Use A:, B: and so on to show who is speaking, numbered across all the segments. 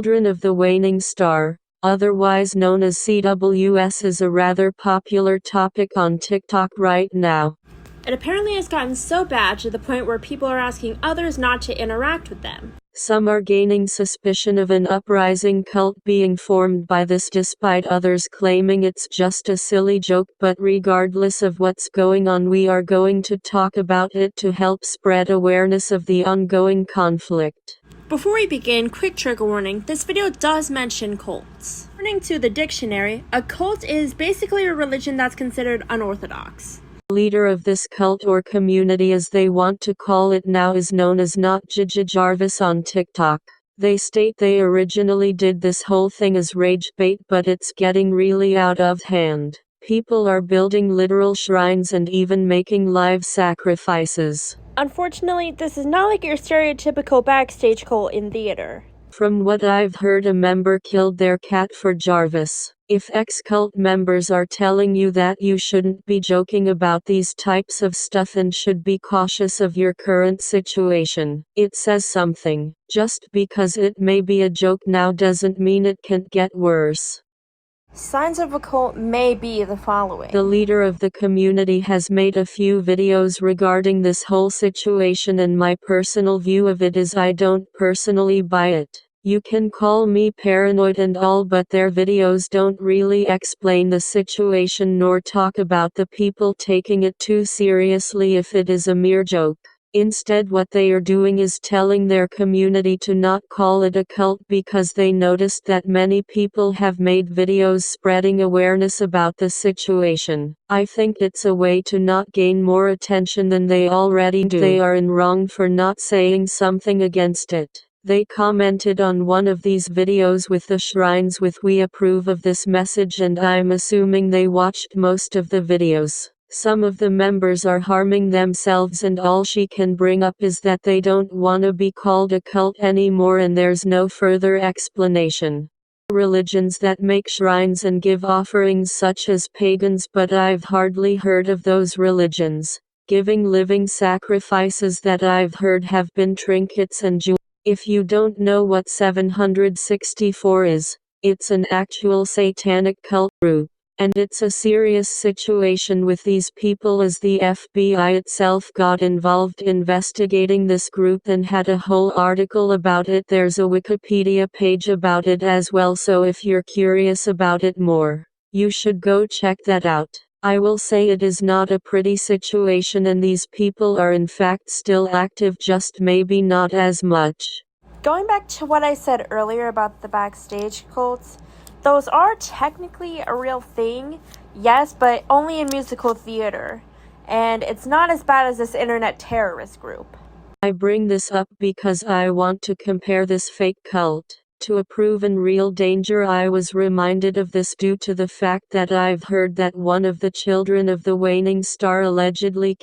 A: Children of the Waning Star, otherwise known as CWS, is a rather popular topic on TikTok right now.
B: It apparently has gotten so bad to the point where people are asking others not to interact with them.
A: Some are gaining suspicion of an uprising cult being formed by this, despite others claiming it's just a silly joke. But regardless of what's going on, we are going to talk about it to help spread awareness of the ongoing conflict.
B: Before we begin, quick trigger warning, this video does mention cults. According to the dictionary, a cult is basically a religion that's considered unorthodox.
A: The leader of this cult, or community as they want to call it now, is known as ItsyuhgurlRaeRae on TikTok. They state they originally did this whole thing as rage bait, but it's getting really out of hand. People are building literal shrines and even making live sacrifices.
B: Unfortunately, this is not like your stereotypical backstage cult in theater.
A: From what I've heard, a member killed their cat for Jarvis. If ex-cult members are telling you that, you shouldn't be joking about these types of stuff and should be cautious of your current situation. It says something. Just because it may be a joke now doesn't mean it can't get worse.
B: Signs of a cult may be the following.
A: The leader of the community has made a few videos regarding this whole situation, and my personal view of it is I don't personally buy it. You can call me paranoid and all, but their videos don't really explain the situation nor talk about the people taking it too seriously if it is a mere joke. Instead, what they are doing is telling their community to not call it a cult because they noticed that many people have made videos spreading awareness about the situation. I think it's a way to not gain more attention than they already do. They are in wrong for not saying something against it. They commented on one of these videos with the shrines with "We approve of this message," and I'm assuming they watched most of the videos. Some of the members are harming themselves, and all she can bring up is that they don't want to be called a cult anymore, and there's no further explanation. Religions that make shrines and give offerings such as pagans, but I've hardly heard of those religions giving living sacrifices that I've heard have been trinkets and jewels. If you don't know what 764 is, it's an actual satanic cult group. And it's a serious situation with these people, as the FBI itself got involved investigating this group and had a whole article about it. There's a Wikipedia page about it as well, so if you're curious about it more, you should go check that out. I will say it is not a pretty situation, and these people are in fact still active, just maybe not as much.
B: Going back to what I said earlier about the backstage cults, those are technically a real thing, yes, but only in musical theater. And it's not as bad as this internet terrorist group.
A: I bring this up because I want to compare this fake cult to a proven real danger. I was reminded of this due to the fact that I've heard that one of the children of the Waning Star allegedly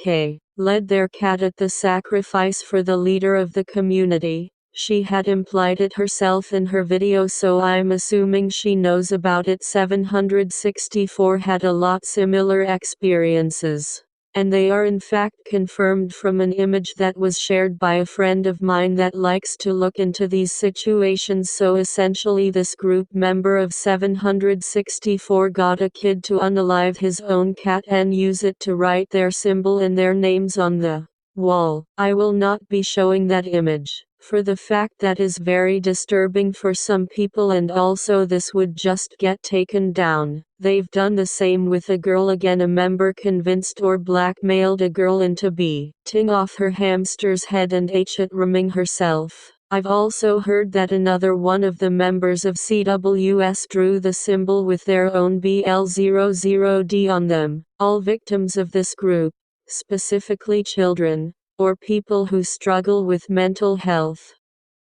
A: led their cat at the sacrifice for the leader of the community. She had implied it herself in her video, so I'm assuming she knows about it. 764 had a lot similar experiences. And they are in fact confirmed from an image that was shared by a friend of mine that likes to look into these situations. So essentially, this group member of 764 got a kid to unalive his own cat and use it to write their symbol and their names on the wall. I will not be showing that image, for the fact that is very disturbing for some people, and also this would just get taken down. They've done the same with a girl again. A member convinced or blackmailed a girl into biting off her hamster's head and ItsyuhgurlRaeRae herself. I've also heard that another one of the members of CWS drew the symbol with their own BL00D on them. All victims of this group, specifically children, or people who struggle with mental health.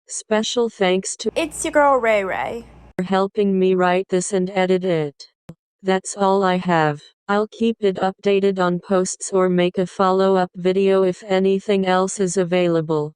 A: Special thanks to
B: ItsyuhgurlRaeRae
A: for helping me write this and edit it. That's all I have. I'll keep it updated on posts or make a follow-up video if anything else is available.